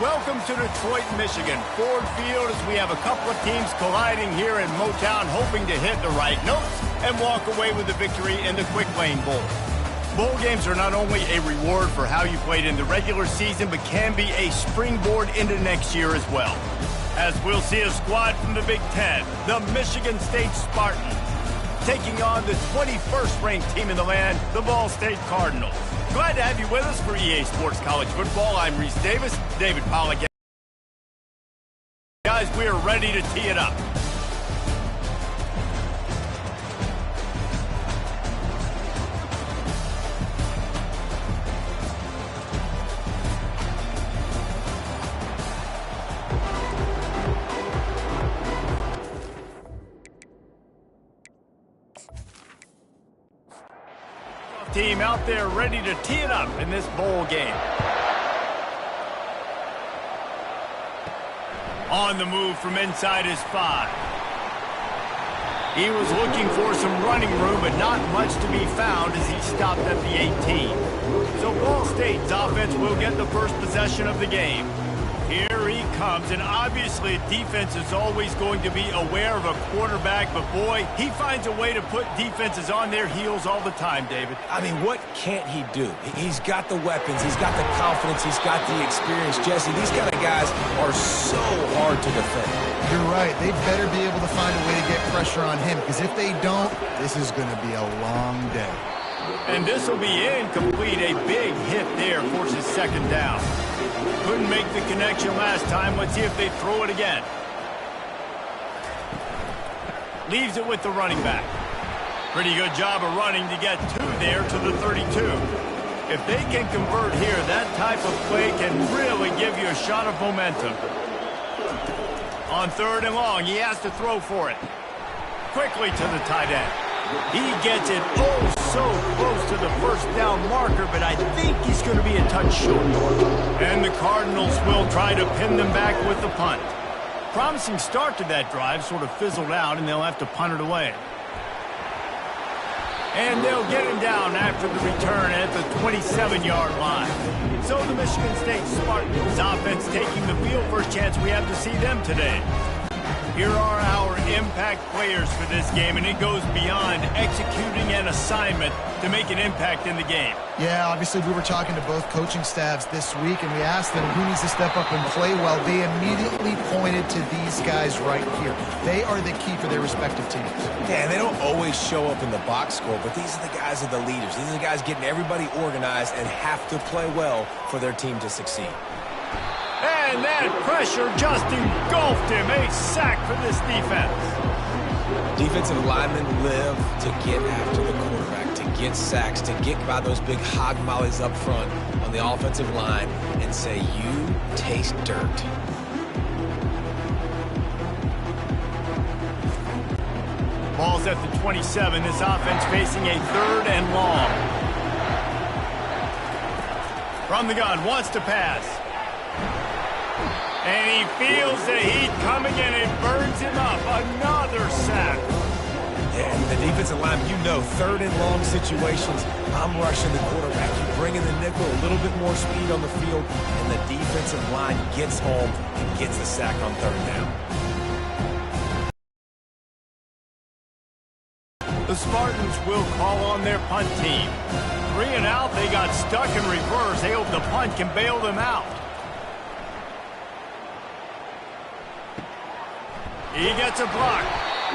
Welcome to Detroit, Michigan. Ford Field, as we have a couple of teams colliding here in Motown, hoping to hit the right notes and walk away with the victory in the Quick Lane Bowl. Bowl games are not only a reward for how you played in the regular season, but can be a springboard into next year as well. As we'll see a squad from the Big Ten, the Michigan State Spartans, taking on the 21st ranked team in the land, the Ball State Cardinals. Glad to have you with us for EA Sports College Football. I'm Reese Davis, David Pollack. Guys, we are ready to tee it up. Team out there ready to tee it up in this bowl game. On the move from inside his 5. He was looking for some running room, but not much to be found as he stopped at the 18. So Ball State's offense will get the first possession of the game. Here he comes, and obviously defense is always going to be aware of a quarterback, but boy, he finds a way to put defenses on their heels all the time, David. I mean, what can't he do? He's got the weapons, he's got the confidence, he's got the experience. Jesse, these kind of guys are so hard to defend. You're right. They better be able to find a way to get pressure on him, because if they don't, this is going to be a long day. And this will be incomplete. A big hit there forces second down. Couldn't make the connection last time. Let's see if they throw it again. Leaves it with the running back. Pretty good job of running to get 2 there to the 32. If they can convert here, that type of play can really give you a shot of momentum. On 3rd and long, he has to throw for it. Quickly to the tight end. He gets it so close to the first down marker, but I think he's going to be a touch short. And the Cardinals will try to pin them back with the punt. Promising start to that drive, sort of fizzled out, and they'll have to punt it away. And they'll get him down after the return at the 27-yard line. So the Michigan State Spartans offense taking the field. First chance we have to see them today. Here are our impact players for this game, and it goes beyond executing an assignment to make an impact in the game. Yeah, obviously we were talking to both coaching staffs this week, and we asked them who needs to step up and play well. They immediately pointed to these guys right here. They are the key for their respective teams. Yeah, and they don't always show up in the box score, but these are the guys that are the leaders. These are the guys getting everybody organized and have to play well for their team to succeed. And that pressure just engulfed him. A sack for this defense. Defensive linemen live to get after the quarterback, to get sacks, to get by those big hog mollies up front on the offensive line and say, you taste dirt. Ball's at the 27. This offense facing a 3rd and long. From the gun, wants to pass. And he feels the heat coming in. It burns him up. Another sack. And the defensive line, you know, 3rd and long situations, I'm rushing the quarterback. You bring in the nickel, a little bit more speed on the field, and the defensive line gets home and gets the sack on 3rd down. The Spartans will call on their punt team. 3 and out. They got stuck in reverse. They hope the punt can bail them out. He gets a block.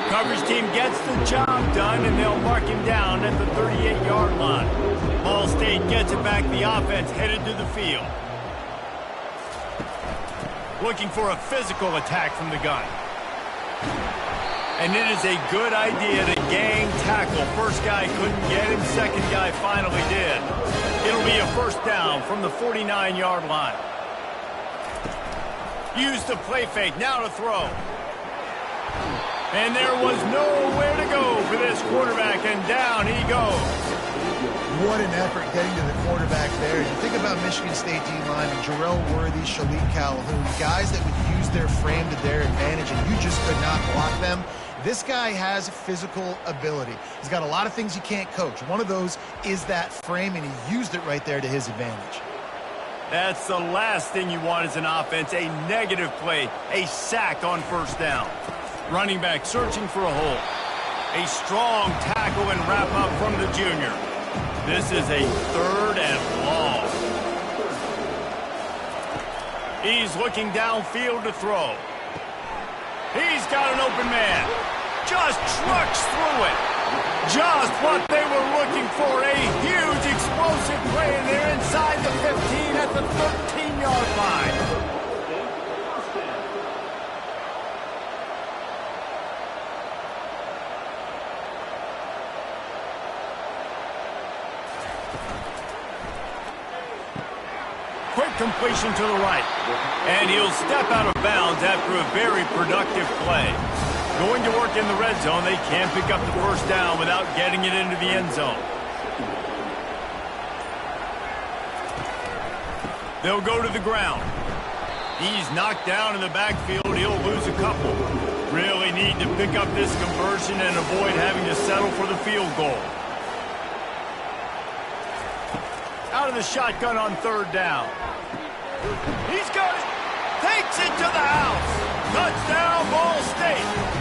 Coverage team gets the job done, and they'll mark him down at the 38-yard line. Ball State gets it back. The offense headed to the field. Looking for a physical attack from the gun. And it is a good idea to gang tackle. First guy couldn't get him. Second guy finally did. It'll be a first down from the 49-yard line. Use the play fake. Now to throw. And there was nowhere to go for this quarterback, and down he goes. What an effort getting to the quarterback there. You think about Michigan State D-line, Jarrell Worthy, Shalik Calhoun, guys that would use their frame to their advantage, and you just could not block them. This guy has physical ability. He's got a lot of things you can't coach. One of those is that frame, and he used it right there to his advantage. That's the last thing you want as an offense, a negative play, a sack on first down. Running back searching for a hole. A strong tackle and wrap up from the junior. This is a 3rd and long. He's looking downfield to throw. He's got an open man. Just trucks through it. Just what they were looking for. A huge explosive play, and they're inside the 15 at the 13-yard line. Quick completion to the right. And he'll step out of bounds after a very productive play. Going to work in the red zone, they can't pick up the first down without getting it into the end zone. They'll go to the ground. He's knocked down in the backfield. He'll lose a couple. Really need to pick up this conversion and avoid having to settle for the field goal. Out of the shotgun on 3rd down. He's got it. Takes it to the house. Touchdown, Ball State.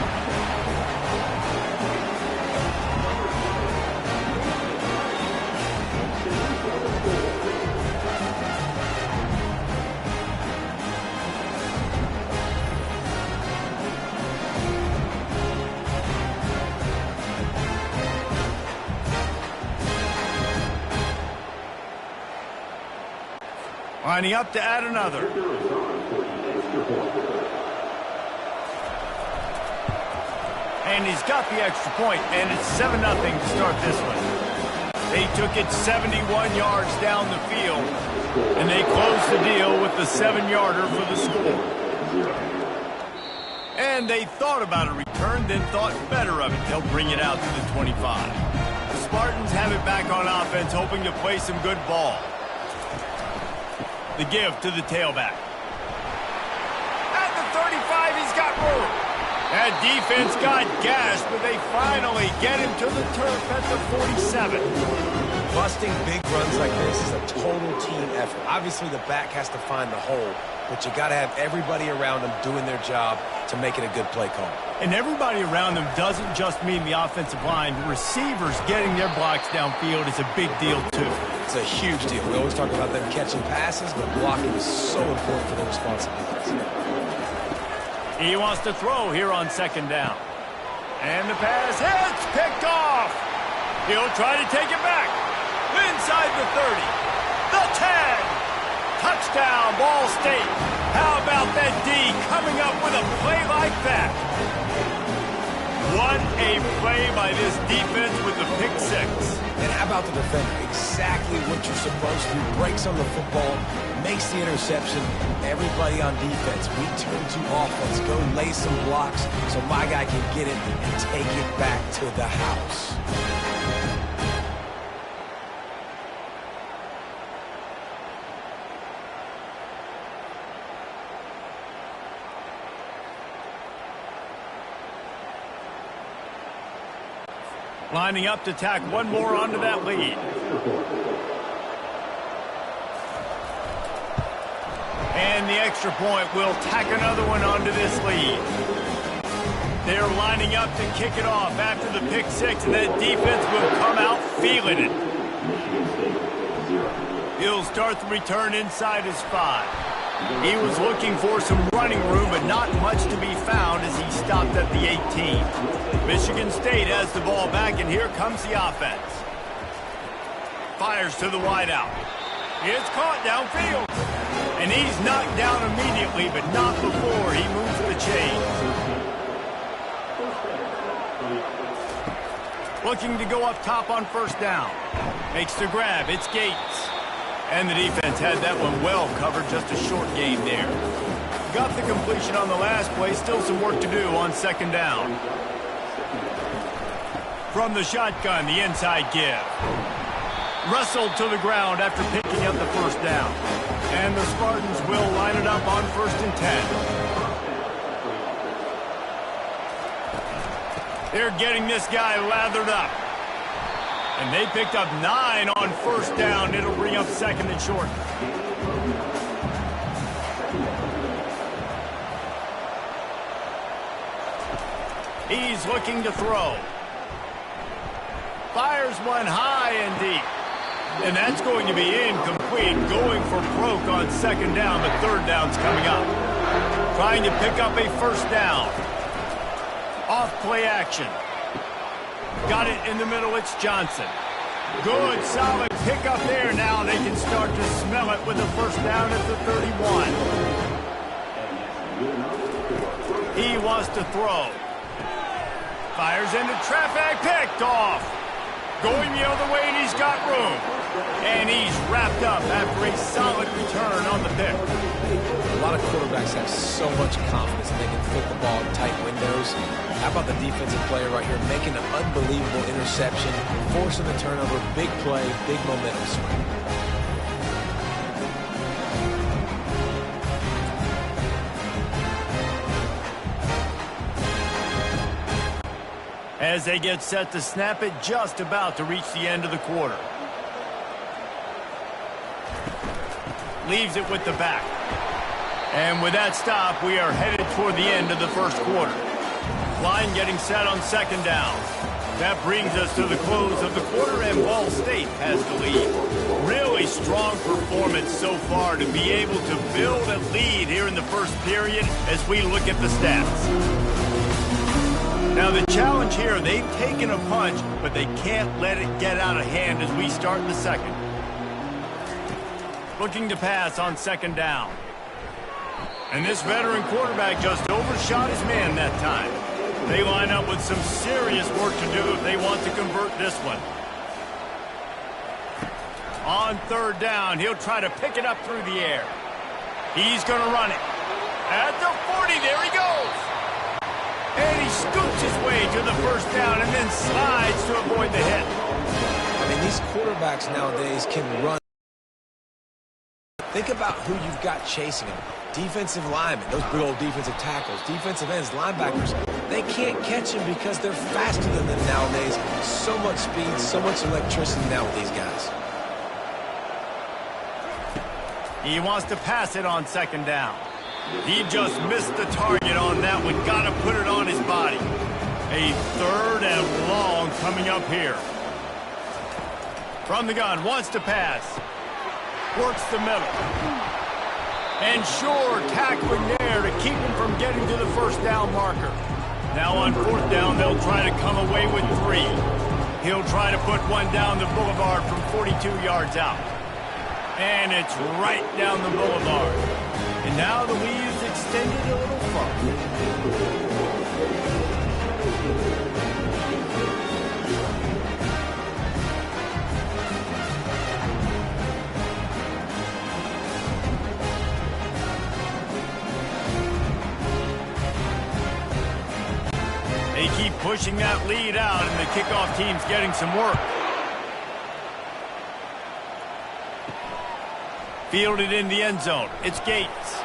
Lining up to add another. And he's got the extra point, and it's 7-0 to start this one. They took it 71 yards down the field, and they closed the deal with the 7-yarder for the score. And they thought about a return, then thought better of it. They'll bring it out to the 25. The Spartans have it back on offense, hoping to play some good ball. The give to the tailback. At the 35, he's got room. That defense got gashed, but they finally get him to the turf at the 47. Busting big runs like this is a total team effort. Obviously, the back has to find the hole, but you got to have everybody around them doing their job to make it a good play call. And everybody around them doesn't just mean the offensive line. The receivers getting their blocks downfield is a big deal, too. It's a huge deal. We always talk about them catching passes, but blocking is so important for their responsibilities. He wants to throw here on 2nd down. And the pass hits, picked off. He'll try to take it back. Inside the 30. The 10. Touchdown, Ball State. How about that D coming up with a play like that? What a play by this defense with the pick 6. And how about the defender? Exactly what you're supposed to do. Breaks on the football, makes the interception. Everybody on defense, we turn to offense. Go lay some blocks so my guy can get it and take it back to the house. Lining up to tack one more onto that lead. And the extra point will tack another one onto this lead. They're lining up to kick it off after the pick 6, and that defense will come out feeling it. He'll start the return inside his 5. He was looking for some running room, but not much to be found as he stopped at the 18. Michigan State has the ball back, and here comes the offense. Fires to the wideout. It's caught downfield. And he's knocked down immediately, but not before he moves the chains. Looking to go up top on 1st down. Makes the grab. It's Gates. And the defense had that one well covered, just a short gain there. Got the completion on the last play, still some work to do on 2nd down. From the shotgun, the inside give. Wrestled to the ground after picking up the 1st down. And the Spartans will line it up on 1st and 10. They're getting this guy lathered up. And they picked up 9 on 1st down. It'll bring up 2nd and short. He's looking to throw. Fires one high and deep. And that's going to be incomplete, going for broke on second down, but third down's coming up. Trying to pick up a first down. Off play action. Got it in the middle, it's Johnson. Good, solid pickup there. Now they can start to smell it with a first down at the 31. He wants to throw. Fires into traffic, picked off. Going the other way, and he's got room. And he's wrapped up after a solid return on the pick. A lot of quarterbacks have so much confidence that they can fit the ball in tight windows. How about the defensive player right here making an unbelievable interception, forcing the turnover, big play, big momentum swing. As they get set to snap it, just about to reach the end of the quarter. Leaves it with the back. And with that stop, we are headed toward the end of the first quarter. Line getting set on second down. That brings us to the close of the quarter, and Ball State has the lead. Really strong performance so far to be able to build a lead here in the first period as we look at the stats. Now the challenge here, they've taken a punch, but they can't let it get out of hand as we start the second. Looking to pass on second down. And this veteran quarterback just overshot his man that time. They line up with some serious work to do if they want to convert this one. On third down, he'll try to pick it up through the air. He's going to run it. At the 40, there he goes. And he scoots his way to the first down and then slides to avoid the hit. I mean, these quarterbacks nowadays can run. Think about who you've got chasing them. Defensive linemen, those big old defensive tackles, defensive ends, linebackers. They can't catch him because they're faster than them nowadays. So much speed, so much electricity now with these guys. He wants to pass it on second down. He just missed the target on that one. Got to put it on his body. A third and long coming up here. From the gun, wants to pass. Works the middle. And sure, tackling there to keep him from getting to the first down marker. Now on fourth down, they'll try to come away with 3. He'll try to put one down the boulevard from 42 yards out. And it's right down the boulevard. And now the lead is extended a little further. They keep pushing that lead out, and the kickoff team's getting some work. Fielded in the end zone. It's Gates.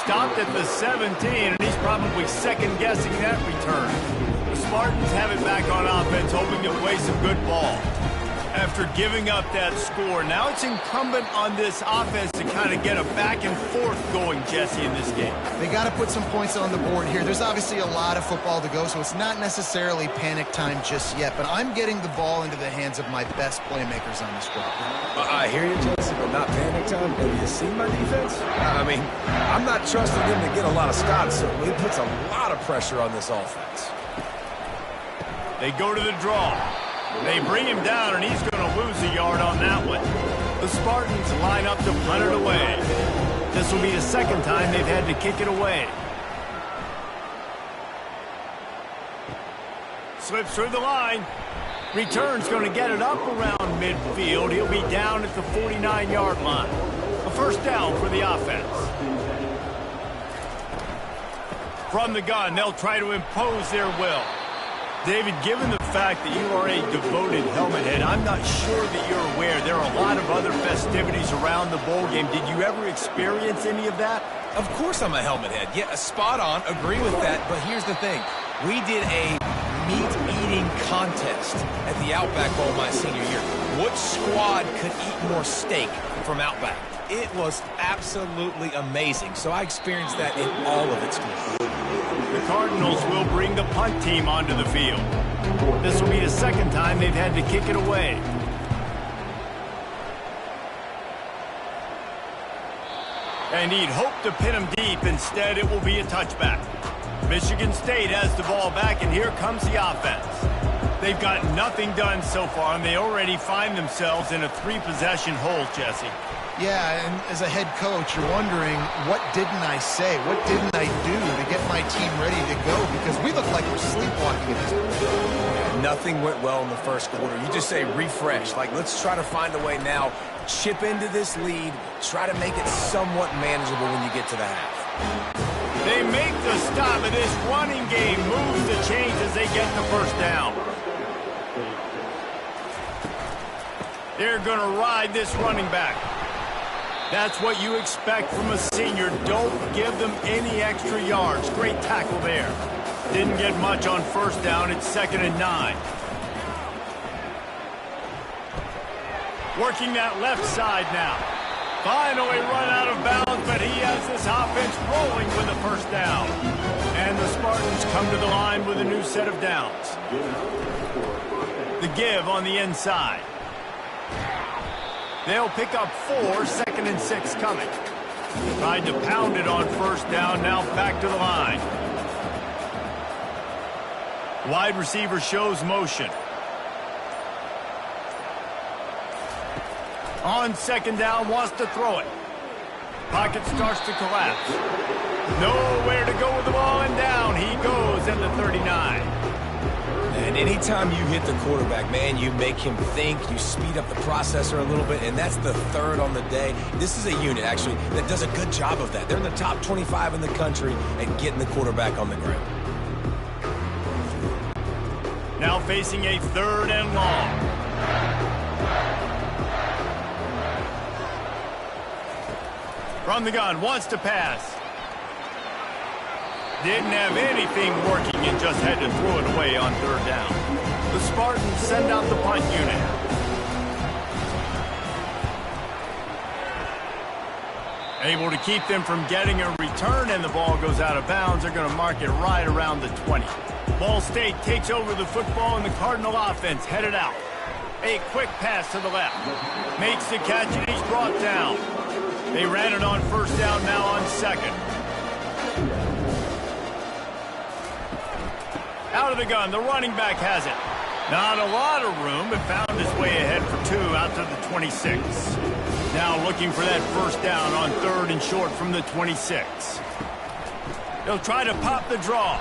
Stopped at the 17, and he's probably second-guessing that return. The Spartans have it back on offense, hoping to play some good ball. After giving up that score, now it's incumbent on this offense to kind of get a back and forth going, Jesse, in this game. They got to put some points on the board here. There's obviously a lot of football to go, so it's not necessarily panic time just yet, but I'm getting the ball into the hands of my best playmakers on the squad. I hear you, Jesse, but not panic time. Have you seen my defense? I mean, I'm not trusting them to get a lot of stops, so it puts a lot of pressure on this offense. They go to the draw. They bring him down, and he's going to lose a yard on that one. The Spartans line up to punt it away. This will be the second time they've had to kick it away. Slips through the line. Return's going to get it up around midfield. He'll be down at the 49-yard line. A first down for the offense. From the gun, they'll try to impose their will. David, given the fact that you are a devoted helmet head, I'm not sure that you're aware there are a lot of other festivities around the bowl game. Did you ever experience any of that? Of course I'm a helmet head. Yeah, spot on. Agree with that. But here's the thing. We did a meat-eating contest at the Outback Bowl my senior year. Which squad could eat more steak from Outback? It was absolutely amazing. So I experienced that in all of its glory. The Cardinals will bring the punt team onto the field. This will be the second time they've had to kick it away. And he'd hoped to pin him deep. Instead, it will be a touchback. Michigan State has the ball back, and here comes the offense. They've got nothing done so far, and they already find themselves in a 3-possession hole, Jesse. Yeah, and as a head coach, you're wondering, what didn't I say? What didn't I do to get my team ready to go? Because we look like we're sleepwalking at this point. Nothing went well in the first quarter. You just say refresh. Like, let's try to find a way now. Chip into this lead. Try to make it somewhat manageable when you get to the half. They make the stop, and this running game moves the chains as they get the first down. They're going to ride this running back. That's what you expect from a senior. Don't give them any extra yards. Great tackle there. Didn't get much on first down. It's 2nd and 9. Working that left side now. Finally run out of bounds, but he has this offense rolling with a first down. And the Spartans come to the line with a new set of downs. The give on the inside. They'll pick up 4, 2nd and 6 coming. Tried to pound it on first down, now back to the line. Wide receiver shows motion. On 2nd down, wants to throw it. Pocket starts to collapse. Nowhere to go with the ball, and down he goes at the 39. And anytime you hit the quarterback, man, you make him think, you speed up the processor a little bit, and that's the 3rd on the day. This is a unit, actually, that does a good job of that. They're in the top 25 in the country at getting the quarterback on the ground. Now facing a 3rd and long. From the gun, wants to pass. Didn't have anything working and just had to throw it away on 3rd down. The Spartans send out the punt unit. Able to keep them from getting a return, and the ball goes out of bounds. They're going to mark it right around the 20. Ball State takes over the football, and the Cardinal offense headed out. A quick pass to the left. Makes the catch, and he's brought down. They ran it on first down, now on 2nd. Out of the gun, the running back has it. Not a lot of room, but found his way ahead for 2 out to the 26. Now looking for that first down on 3rd and short from the 26. They'll try to pop the draw.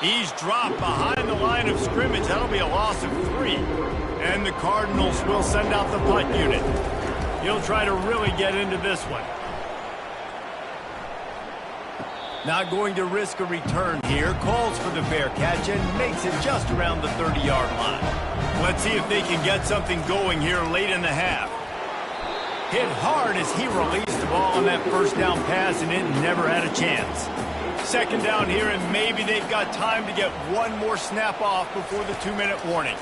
He's dropped behind the line of scrimmage. That'll be a loss of 3. And the Cardinals will send out the punt unit. He'll try to really get into this one. Not going to risk a return here. Calls for the fair catch and makes it just around the 30-yard line. Let's see if they can get something going here late in the half. Hit hard as he released the ball on that first down pass, and it never had a chance. 2nd down here, and maybe they've got time to get one more snap off before the 2-minute warning.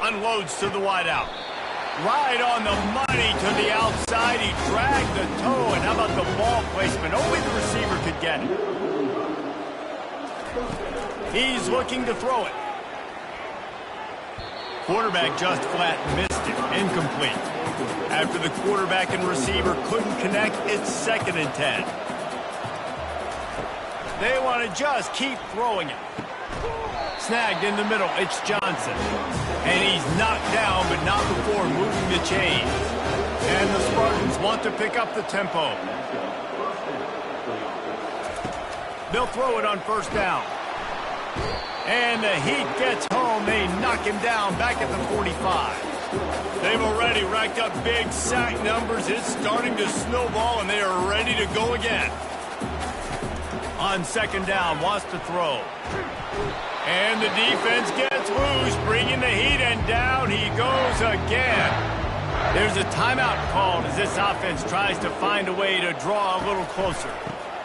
Unloads to the wideout. Right on the money to the outside. He dragged the toe, and how about the ball placement? Only the receiver could get it. He's looking to throw it. Quarterback just flat missed it. Incomplete. After the quarterback and receiver couldn't connect, it's 2nd and 10. They want to just keep throwing it. Snagged in the middle, it's Johnson. And he's knocked down, but not before moving the chains. And the Spartans want to pick up the tempo. They'll throw it on first down. And the heat gets home. They knock him down back at the 45. They've already racked up big sack numbers. It's starting to snowball, and they are ready to go again. On 2nd down, wants to throw. And the defense gets loose, bringing the heat, and down he goes again. There's a timeout called as this offense tries to find a way to draw a little closer.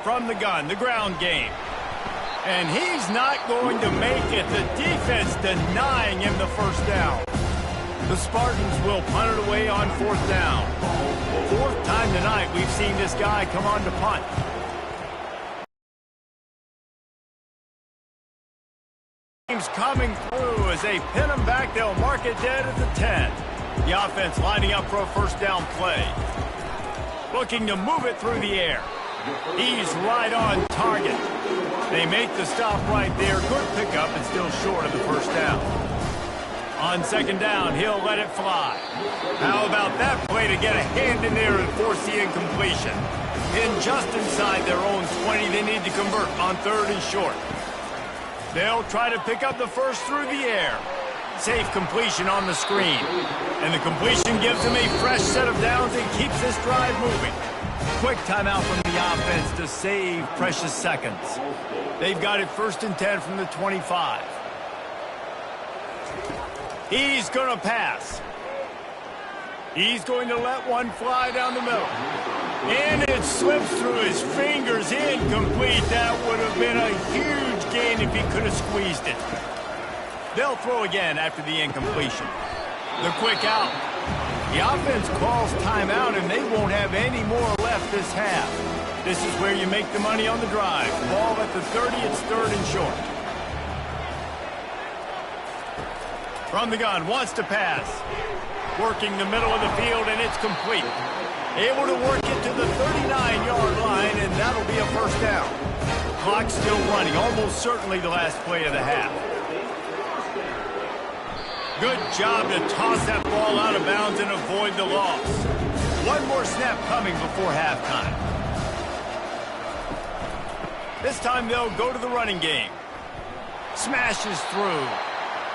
From the gun, the ground game. And he's not going to make it. The defense denying him the first down. The Spartans will punt it away on 4th down. 4th time tonight we've seen this guy come on to punt. Teams coming through as they pin him back. They'll mark it dead at the 10. The offense lining up for a 1st down play. Looking to move it through the air. He's right on target. They make the stop right there. Good pickup and still short of the 1st down. On 2nd down, he'll let it fly. How about that play to get a hand in there and force the incompletion? In just inside their own 20, they need to convert on 3rd and short. They'll try to pick up the 1st through the air. Safe completion on the screen. And the completion gives them a fresh set of downs and keeps this drive moving. Quick timeout from the offense to save precious seconds. They've got it 1st and 10 from the 25. He's going to pass. He's going to let one fly down the middle. And it slips through his fingers, incomplete. That would have been a huge gain if he could have squeezed it. They'll throw again after the incompletion. The quick out. The offense calls timeout, and they won't have any more left this half. This is where you make the money on the drive. Ball at the 30, it's 3rd and short. From the gun, wants to pass. Working the middle of the field, and it's complete. Able to work it to the 39-yard line, and that'll be a 1st down. Clock still running, almost certainly the last play of the half. Good job to toss that ball out of bounds and avoid the loss. One more snap coming before halftime. This time they'll go to the running game. Smashes through.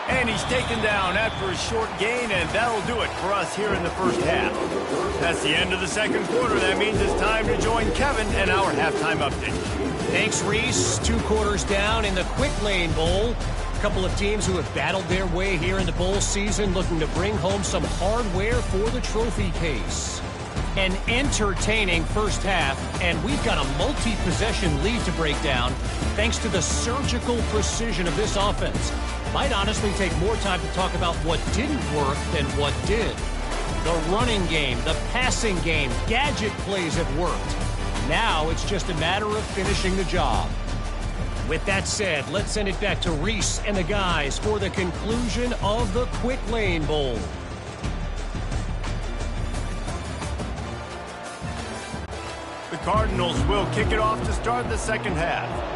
And he's taken down after a short gain, and that'll do it for us here in the 1st half. That's the end of the 2nd quarter. That means it's time to join Kevin and our halftime update. Thanks, Reese. 2 quarters down in the Quick Lane Bowl. A couple of teams who have battled their way here in the bowl season looking to bring home some hardware for the trophy case. An entertaining 1st half, and we've got a multi-possession lead to break down thanks to the surgical precision of this offense. Might honestly take more time to talk about what didn't work than what did. The running game, the passing game, gadget plays have worked. Now it's just a matter of finishing the job. With that said, let's send it back to Reese and the guys for the conclusion of the Quick Lane Bowl. The Cardinals will kick it off to start the 2nd half.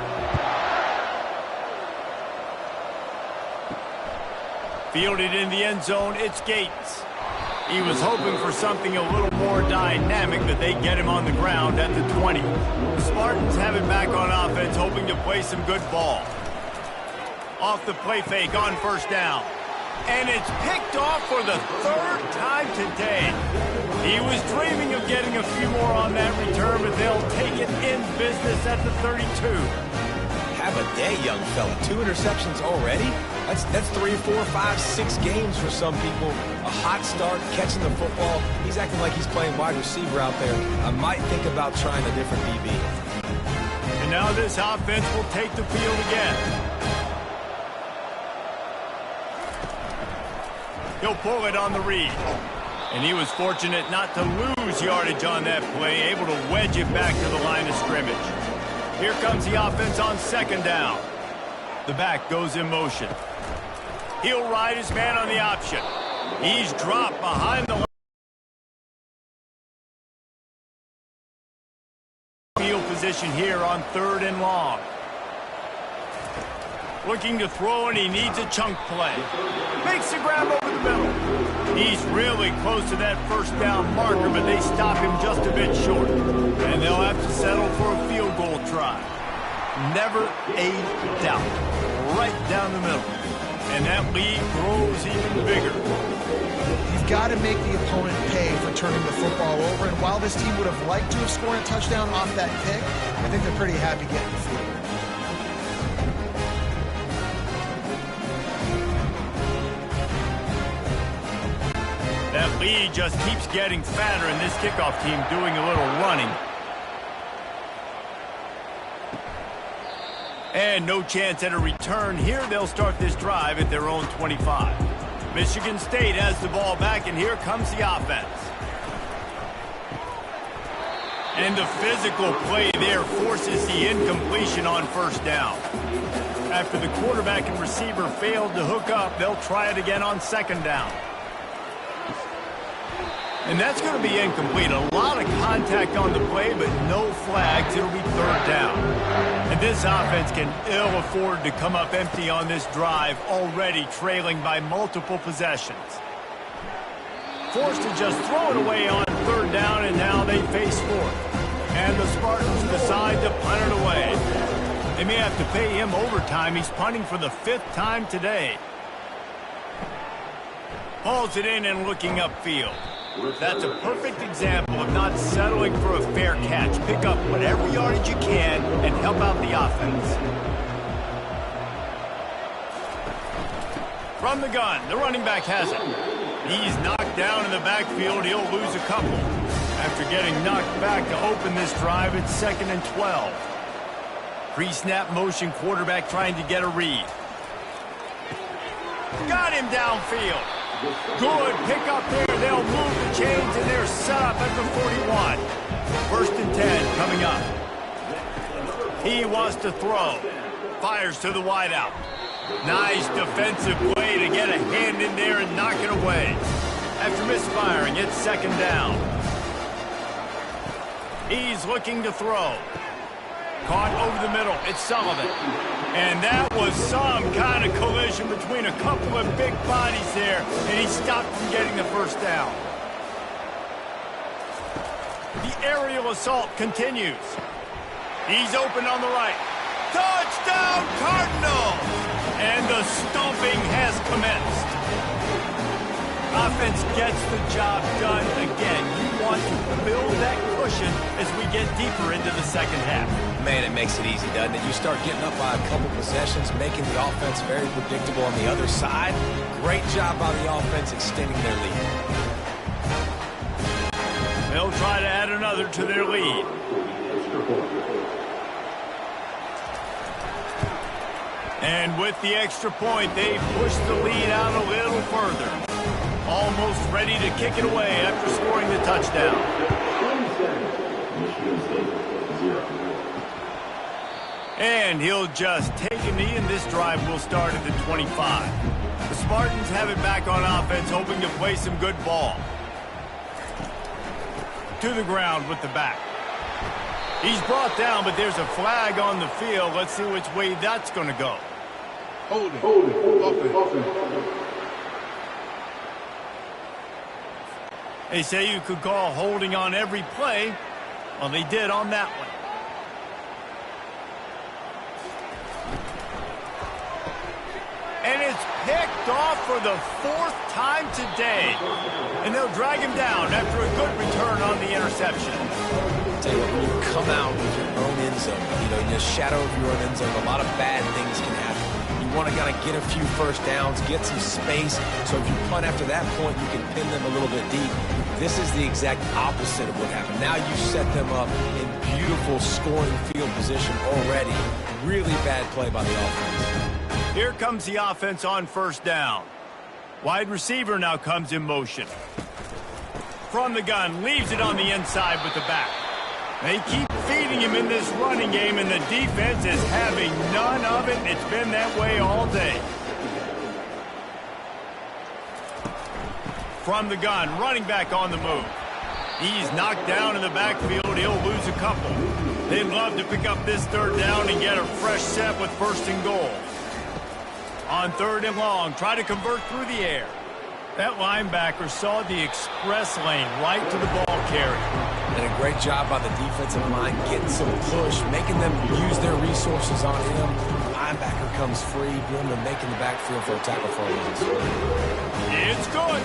Fielded in the end zone, it's Gates. He was hoping for something a little more dynamic, but they get him on the ground at the 20. The Spartans have it back on offense, hoping to play some good ball. Off the play fake on 1st down. And it's picked off for the 3rd time today. He was dreaming of getting a few more on that return, but they'll take it in business at the 32. Have a day, young fella. 2 interceptions already? That's 3, 4, 5, 6 games for some people. A hot start, catching the football. He's acting like he's playing wide receiver out there. I might think about trying a different DB. And now this offense will take the field again. He'll pull it on the read. And he was fortunate not to lose yardage on that play, able to wedge it back to the line of scrimmage. Here comes the offense on 2nd down. The back goes in motion. He'll ride his man on the option. He's dropped behind the field position here on 3rd and long. Looking to throw, and he needs a chunk play. Makes the grab over the middle. He's really close to that 1st down marker, but they stop him just a bit short. And they'll have to settle for a field goal try. Never a doubt. Right down the middle. And that lead grows even bigger. You've got to make the opponent pay for turning the football over. And while this team would have liked to have scored a touchdown off that pick, I think they're pretty happy getting the field. That lead just keeps getting fatter, and this kickoff team doing a little running. And no chance at a return here. They'll start this drive at their own 25. Michigan State has the ball back, and here comes the offense. And the physical play there forces the incompletion on first down. After the quarterback and receiver failed to hook up, they'll try it again on second down. And that's going to be incomplete. A lot of contact on the play, but no flags. It'll be third down. And this offense can ill afford to come up empty on this drive, already trailing by multiple possessions. Forced to just throw it away on third down, and now they face fourth. And the Spartans decide to punt it away. They may have to pay him overtime. He's punting for the 5th time today. Hauls it in and looking upfield. That's a perfect example of not settling for a fair catch. Pick up whatever yardage you can and help out the offense. From the gun, the running back has it. He's knocked down in the backfield. He'll lose a couple. After getting knocked back to open this drive, it's 2nd and 12. Pre-snap motion, quarterback trying to get a read. Got him downfield. Good pick up there. They'll move the chains, and they're set up at the 41. 1st and 10 coming up. He wants to throw. Fires to the wideout. Nice defensive play to get a hand in there and knock it away. After misfiring, it's 2nd down. He's looking to throw. Caught over the middle. It's Sullivan. And that was some kind of collision between a couple of big bodies there, and he stopped from getting the first down. The aerial assault continues. He's open on the right. Touchdown, Cardinals! And the stomping has commenced. Offense gets the job done again. You want to build that cushion as we get deeper into the second half. Man, it makes it easy, doesn't it? You start getting up by a couple possessions, making the offense very predictable on the other side. Great job by the offense extending their lead. They'll try to add another to their lead. And with the extra point, they push the lead out a little further. Almost ready to kick it away after scoring the touchdown. And he'll just take a knee, and this drive will start at the 25. The Spartans have it back on offense, hoping to play some good ball. To the ground with the back. He's brought down, but there's a flag on the field. Let's see which way that's going to go. Hold it. They say you could call holding on every play. Well, they did on that one. And it's picked off for the 4th time today. And they'll drag him down after a good return on the interception. Tell you what, when you come out with your own end zone, in the shadow of your own end zone, a lot of bad things can happen. You want to kind of get a few first downs, get some space, so if you punt after that point, you can pin them a little bit deep. This is the exact opposite of what happened. Now you set them up in beautiful scoring field position already. Really bad play by the offense. Here comes the offense on first down. Wide receiver now comes in motion. From the gun, leaves it on the inside with the back. They keep feeding him in this running game, and the defense is having none of it. It's been that way all day. From the gun, running back on the move. He's knocked down in the backfield. He'll lose a couple. They'd love to pick up this third down and get a fresh set with 1st and goal. On 3rd and long, try to convert through the air. That linebacker saw the express lane right to the ball carrier. And a great job by the defensive line getting some push, making them use their resources on him. Linebacker comes free, boom, and making the backfield for a tackle for a loss. It's good.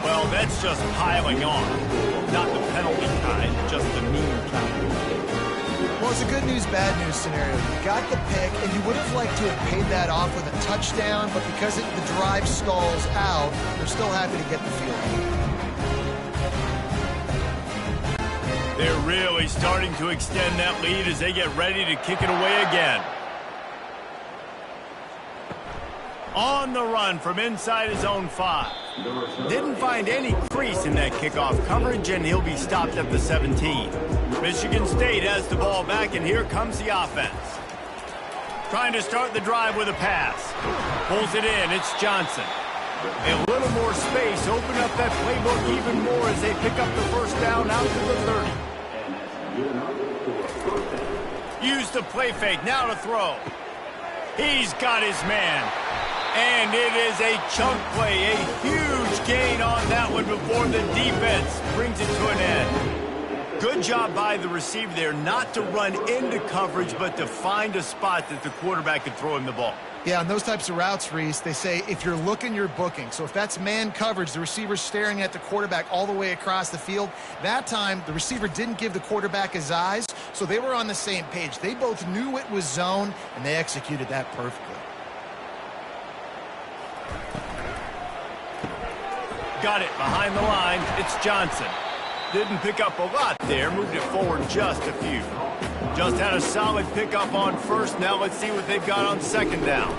Well, that's just piling on. Not the penalty kind, just the mean kind. Well, it's a good news, bad news scenario. You got the pick, and you would have liked to have paid that off with a touchdown, but because the drive stalls out, they're still happy to get the field goal. They're really starting to extend that lead as they get ready to kick it away again. On the run from inside his own 5. Didn't find any crease in that kickoff coverage, and he'll be stopped at the 17. Michigan State has the ball back, and here comes the offense. Trying to start the drive with a pass. Pulls it in. It's Johnson. A little more space. Open up that playbook even more as they pick up the first down out to the 30. Use the play fake. Now to throw. He's got his man. And it is a chunk play. A huge gain on that one before the defense brings it to an end. Good job by the receiver there not to run into coverage, but to find a spot that the quarterback could throw him the ball. Yeah, on those types of routes, Reese, they say if you're looking, you're booking. So if that's man coverage, the receiver's staring at the quarterback all the way across the field. That time, the receiver didn't give the quarterback his eyes, so they were on the same page. They both knew it was zone, and they executed that perfectly. Got it behind the line. It's Johnson. Didn't pick up a lot there. Moved it forward just a few. Just had a solid pickup on first. Now let's see what they've got on second down.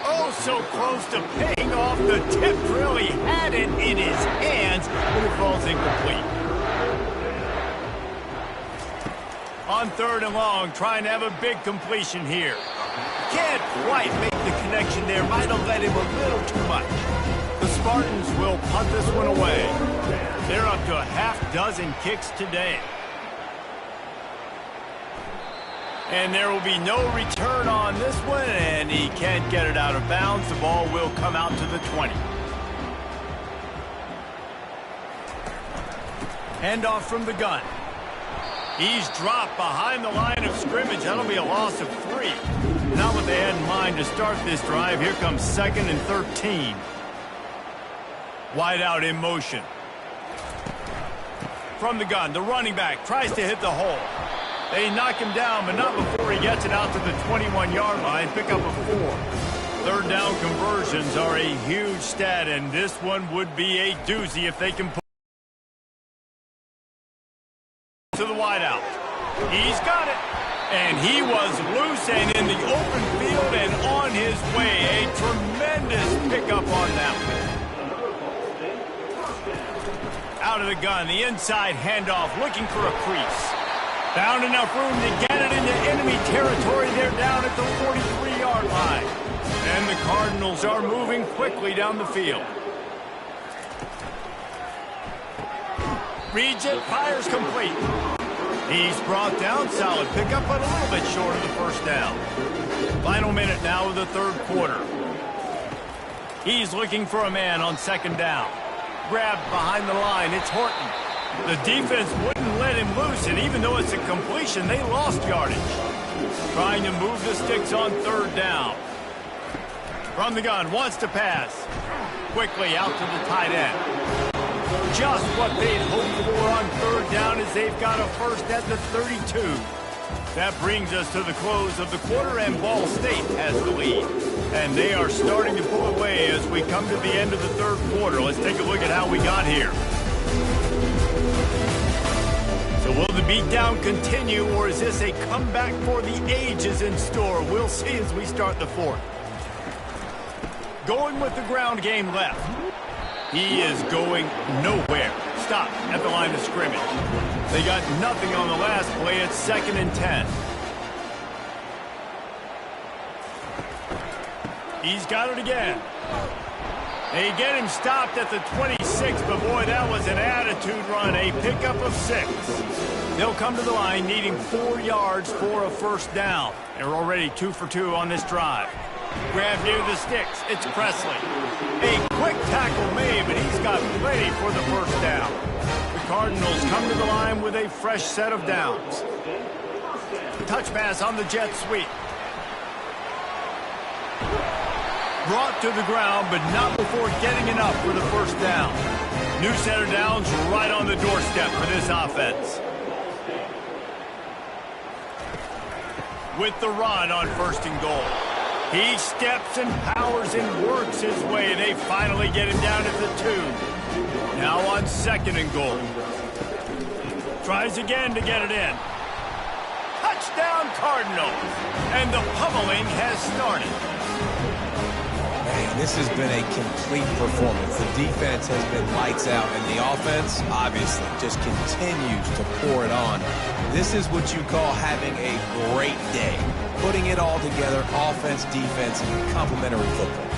Oh, so close to paying off. The tip really had it in his hands, but it falls incomplete. On third and long, trying to have a big completion here. Can't quite make the connection there. Might have led him a little too much. The Spartans will punt this one away. They're up to a half dozen kicks today. And there will be no return on this one, and he can't get it out of bounds. The ball will come out to the 20. Handoff from the gun. He's dropped behind the line of scrimmage. That'll be a loss of 3. Not what they had in mind to start this drive. Here comes 2nd and 13. Wide out in motion. From the gun, the running back tries to hit the hole. They knock him down, but not before he gets it out to the 21-yard line. Pick up a 4. Third down conversions are a huge stat, and this one would be a doozy if they can put to the wide out. He's got it. And he was loose and in the open field and on his way. A tremendous pickup on that one. Out of the gun, the inside handoff, looking for a crease. Found enough room to get it into enemy territory. They're down at the 43-yard line. And the Cardinals are moving quickly down the field. Reads it, fires complete. He's brought down, solid pickup, but a little bit short of the first down. Final minute now of the third quarter. He's looking for a man on second down. Grabbed behind the line, it's Horton. The defense wouldn't let him loose, and even though it's a completion, they lost yardage. Trying to move the sticks on third down. From the gun, wants to pass. Quickly out to the tight end. Just what they'd hoped for on third down as they've got a first at the 32. That brings us to the close of the quarter, and Ball State has the lead. And they are starting to pull away as we come to the end of the third quarter. Let's take a look at how we got here. So will the beatdown continue, or is this a comeback for the ages in store? We'll see as we start the fourth. Going with the ground game left. He is going nowhere. Stop at the line of scrimmage. They got nothing on the last play. It's 2nd and 10. He's got it again. They get him stopped at the 26, but boy, that was an attitude run. A pickup of 6. They'll come to the line needing 4 yards for a first down. They're already 2 for 2 on this drive. Grab near the sticks. It's Presley. A quick tackle made, but he's got plenty for the first down. The Cardinals come to the line with a fresh set of downs. Touch pass on the jet sweep. Brought to the ground, but not before getting enough for the first down. New set of downs right on the doorstep for this offense. With the run on 1st and goal. He steps and powers and works his way. They finally get him down at the 2. Now on 2nd and goal. Tries again to get it in. Touchdown Cardinals. And the pummeling has started. Man, this has been a complete performance. The defense has been lights out, and the offense, obviously, just continues to pour it on. This is what you call having a great day. Putting it all together, offense, defense, complementary football.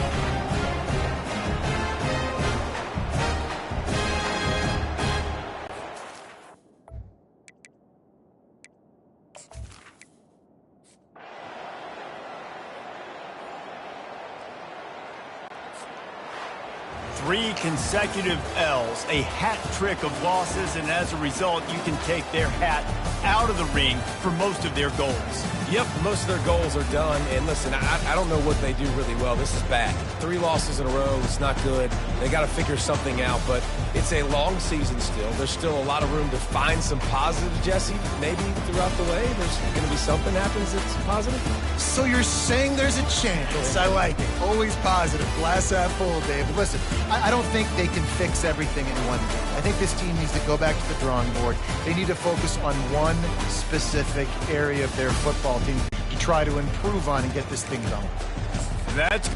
Three consecutive L's, a hat trick of losses, and as a result, you can take their hat out of the ring for most of their goals. Yep, most of their goals are done. And listen, I don't know what they do really well. This is bad. 3 losses in a row. It's not good. They got to figure something out, but it's a long season still. There's still a lot of room to find some positive, Jesse. Maybe throughout the way, there's going to be something happens that's positive. So you're saying there's a chance. I like it. Always positive. Glass half full, Dave. But listen, I don't think they can fix everything in one game. I think this team needs to go back to the drawing board. They need to focus on one specific area of their football team to try to improve on and get this thing going. That's